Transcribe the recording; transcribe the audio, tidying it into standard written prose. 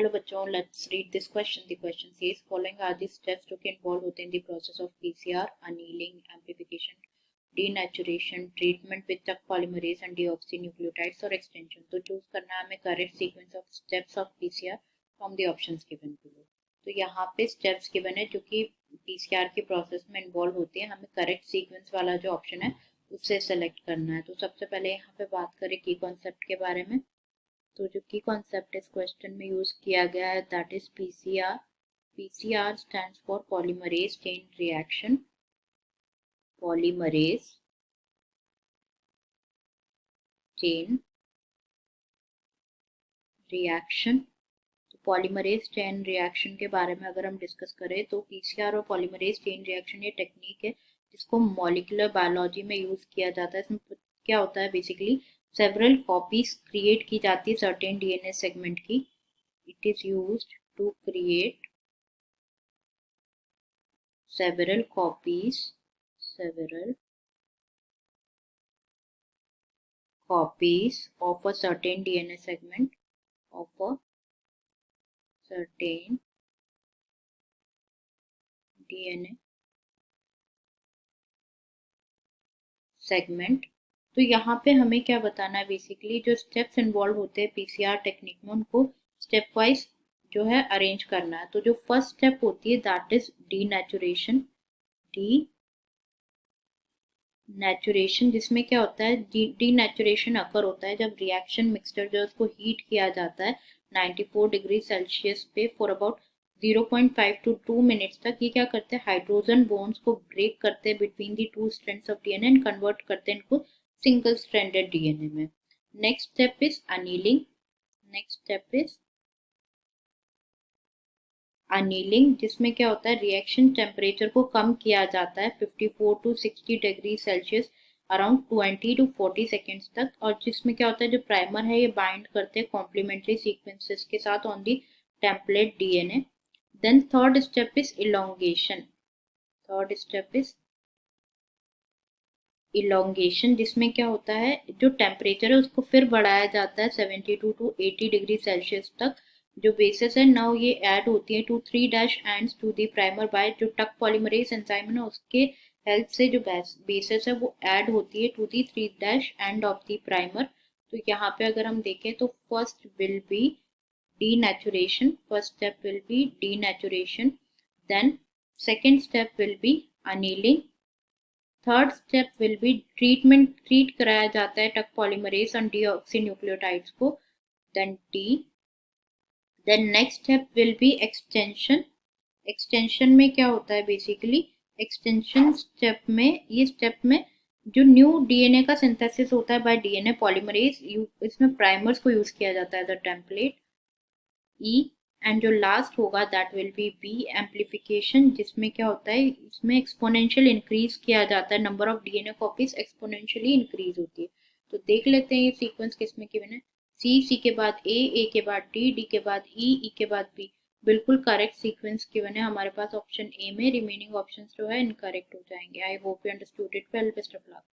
Hello बच्चों, let's read this question. The question says following are the steps जो कि involve होते हैं in the process of PCR, annealing, amplification, denaturation, treatment with Taq polymerase and deoxynucleotides और extension. तो choose करना है हमें correct sequence of steps of PCR from the options given below. तो यहाँ पे स्टेप्स गिवन है जो कि पीसीआर के प्रोसेस में इन्वॉल्व होते हैं। हमें करेक्ट सीक्वेंस वाला जो ऑप्शन है उससे सेलेक्ट करना है। तो सबसे पहले यहाँ पे बात करें की कॉन्सेप्ट के बारे में। तो जो की कॉन्सेप्ट इस क्वेश्चन में यूज किया गया है that is PCR. PCR stands for polymerase chain reaction. Polymerase chain reaction. तो पॉलीमरेज चेन रिएक्शन के बारे में अगर हम डिस्कस करें तो पीसीआर और पॉलीमरेज चेन रिएक्शन ये टेक्निक है जिसको मॉलिक्यूलर बायोलॉजी में यूज किया जाता है। इसमें क्या होता है बेसिकली सेवरल कॉपीज क्रिएट की जाती है सर्टेन डीएनए सेगमेंट की। It is used to create several copies of a certain DNA segment of a certain DNA segment। तो यहाँ पे हमें क्या बताना है बेसिकली जो स्टेप्स इन्वॉल्व होते हैं पीसीआर टेक्निक में उनको स्टेप वाइज जो है अरेंज करना है। तो जो फर्स्ट स्टेप होती है दैट इज डीनेचुरेशन। डीनेचुरेशन जिसमें क्या होता है डीनेचुरेशन अकर होता है जब रिएक्शन मिक्सचर जो है उसको हीट किया जाता है 94 डिग्री सेल्सियस पे फॉर अबाउट 0.5 to 2 मिनट्स तक। ये क्या करते हैं हाइड्रोजन बॉन्ड्स को ब्रेक करते हैं between the two strands of DNA and convert करते हैं इनको सिंगल स्ट्रैंडेड डीएनए में। Next step is annealing. Next step is annealing जिसमें क्या होता है रिएक्शन टेम्परेचर को कम किया जाता है 54 to 60 degree Celsius around 20 to 40 seconds तक। और जिसमें क्या होता है जो प्राइमर है ये बाइंड करते हैं कॉम्प्लीमेंट्री सीक्वेंसेस के साथ on the template DNA. Then third step is elongation. Third step is elongation जिसमें क्या होता है जो टेम्परेचर है उसको फिर बढ़ाया जाता है 72 to 80 डिग्री सेल्सियस तक। जो बेसिस है नाउ ये ऐड होती है to 3' ends to the primer by जो टक पॉलीमरेज एंजाइम है ना उसके हेल्प से जो बेसिस है वो ऐड होती है to the 3' end of the primer. तो यहाँ पे अगर हम देखें तो first will be denaturation. First step will be denaturation. Then second step will be annealing. Third step will be treatment. Treat कराया जाता है टक पॉलीमरेज और डीऑक्सीन्यूक्लियोटाइड्स को। Then next step will be extension. Extension में क्या होता है basically extension step में ये स्टेप में जो न्यू डीएनए का सिंथेसिस होता है बाय डीएनए पॉलीमरेज इसमें प्राइमर्स को यूज किया जाता है एज अ टेम्पलेट ई। एंड जो लास्ट होगा that will be be amplification जिसमें क्या होता है इसमें एक्सपोनेंशियल इंक्रीज किया जाता है number of DNA copies exponentially increase होती है। तो देख लेते हैं ये सीक्वेंस किसमें गिवन है। सी के बाद ए के बाद डी के बाद ई के बाद बी। बिल्कुल करेक्ट सीक्वेंस गिवन है हमारे पास ऑप्शन ए में। रिमेनिंग ऑप्शंस जो है इनकरेक्ट हो जाएंगे। I hope you understood it well. Best of luck.